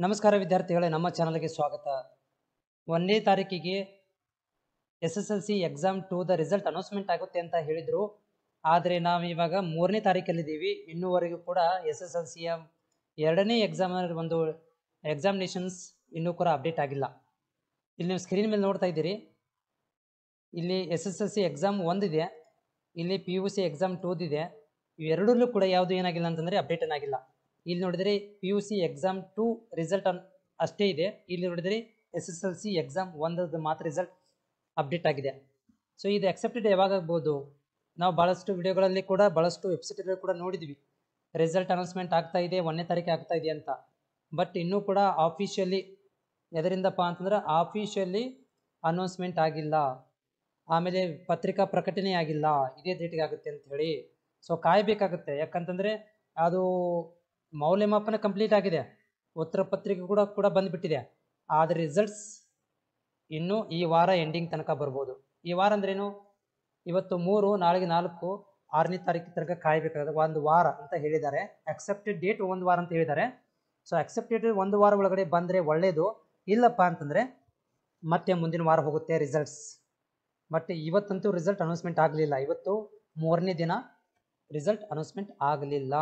ನಮಸ್ಕಾರ ವಿದ್ಯಾರ್ಥಿಗಳೇ, ನಮ್ಮ ಚಾನಲ್ಗೆ ಸ್ವಾಗತ. 1ನೇ ತಾರೀಕಿಗೆ SSLC ಎಕ್ಸಾಮ್ 2 ರಿಸಲ್ಟ್ ಅನೌನ್ಸ್ಮೆಂಟ್ ಆಗುತ್ತೆ ಅಂತ ಹೇಳಿದ್ರು. ಆದರೆ ನಾವು ಇವಾಗ 3ನೇ ತಾರೀಕಲ್ಲಿದ್ದೀವಿ. ಇನ್ನೂವರೆಗೂ ಕೂಡ SSLCಯ 2ನೇ ಒಂದು ಎಕ್ಸಾಮಿನೇಷನ್ಸ್ ಇನ್ನೂ ಕೂಡ ಅಪ್ಡೇಟ್ ಆಗಿಲ್ಲ. ಇಲ್ಲಿ ನೀವು ಸ್ಕ್ರೀನ್ ಮೇಲೆ ನೋಡ್ತಾ ಇದ್ದೀರಿ. ಇಲ್ಲಿ SSLC ಎಕ್ಸಾಮ್ 1 ಇದೆ, ಇಲ್ಲಿ PUC ಎಕ್ಸಾಮ್ 2 ಇದೆ. ಇವೆರಡಲ್ಲೂ ಕೂಡ ಯಾವುದು ಏನಾಗಿಲ್ಲ ಅಂತಂದರೆ ಅಪ್ಡೇಟ್ ಏನಾಗಿಲ್ಲ. ಇಲ್ಲಿ ನೋಡಿದರೆ PUC ಎಕ್ಸಾಮ್ 2 ರಿಸಲ್ಟ್ ಅಷ್ಟೇ ಇದೆ. ಇಲ್ಲಿ ನೋಡಿದರೆ SSLC ಎಕ್ಸಾಮ್ 1 ಮಾತ್ರ ರಿಸಲ್ಟ್ ಅಪ್ಡೇಟ್ ಆಗಿದೆ. ಸೊ ಇದು ಎಕ್ಸೆಪ್ಟೆಡ್ ಯಾವಾಗ ಆಗ್ಬೋದು? ನಾವು ಭಾಳಷ್ಟು ವಿಡಿಯೋಗಳಲ್ಲಿ ಕೂಡ ಭಾಳಷ್ಟು ವೆಬ್ಸೈಟ್ಗಳಲ್ಲಿ ಕೂಡ ನೋಡಿದ್ವಿ, ರಿಸಲ್ಟ್ ಅನೌನ್ಸ್ಮೆಂಟ್ ಆಗ್ತಾ ಇದೆ, 1ನೇ ತಾರೀಕು ಆಗ್ತಾ ಇದೆ ಅಂತ. ಬಟ್ ಇನ್ನೂ ಕೂಡ ಆಫಿಷಿಯಲಿ ಎದರಿಂದಪ್ಪ ಅಂತಂದ್ರೆ ಆಫಿಷಿಯಲಿ ಅನೌನ್ಸ್ಮೆಂಟ್ ಆಗಿಲ್ಲ. ಆಮೇಲೆ ಪತ್ರಿಕಾ ಪ್ರಕಟಣೆ ಆಗಿಲ್ಲ, ಇದೇ ಡೇಟಿಗೆ ಆಗುತ್ತೆ ಅಂತ ಹೇಳಿ. ಸೊ ಕಾಯಬೇಕಾಗುತ್ತೆ. ಯಾಕಂತಂದರೆ ಅದು ಮೌಲ್ಯಮಾಪನ ಕಂಪ್ಲೀಟ್ ಆಗಿದೆ, ಉತ್ತರ ಪತ್ರಿಕೆ ಕೂಡ ಬಂದುಬಿಟ್ಟಿದೆ. ಆದರೆ ರಿಸಲ್ಟ್ಸ್ ಇನ್ನೂ ಈ ವಾರ ಎಂಡಿಂಗ್ ತನಕ ಬರ್ಬೋದು. ಈ ವಾರ ಅಂದ್ರೇನು? ಇವತ್ತು 3, ನಾಳೆಗೆ 4, 6ನೇ ತಾರೀಕು ತನಕ ಕಾಯಬೇಕಾಗುತ್ತೆ. 1 ವಾರ ಅಂತ ಹೇಳಿದ್ದಾರೆ. ಅಕ್ಸೆಪ್ಟೆಡ್ ಡೇಟ್ 1 ವಾರ ಅಂತ ಹೇಳಿದ್ದಾರೆ. ಸೊ ಅಕ್ಸೆಪ್ಟೆಡ್ 1 ವಾರ ಒಳಗಡೆ ಬಂದರೆ ಒಳ್ಳೆಯದು. ಇಲ್ಲಪ್ಪ ಅಂತಂದರೆ ಮತ್ತೆ ಮುಂದಿನ ವಾರ ಹೋಗುತ್ತೆ ರಿಸಲ್ಟ್ಸ್. ಬಟ್ ಇವತ್ತಂತೂ ರಿಸಲ್ಟ್ ಅನೌನ್ಸ್ಮೆಂಟ್ ಆಗಲಿಲ್ಲ. ಇವತ್ತು 3ನೇ ದಿನ ರಿಸಲ್ಟ್ ಅನೌನ್ಸ್ಮೆಂಟ್ ಆಗಲಿಲ್ಲ.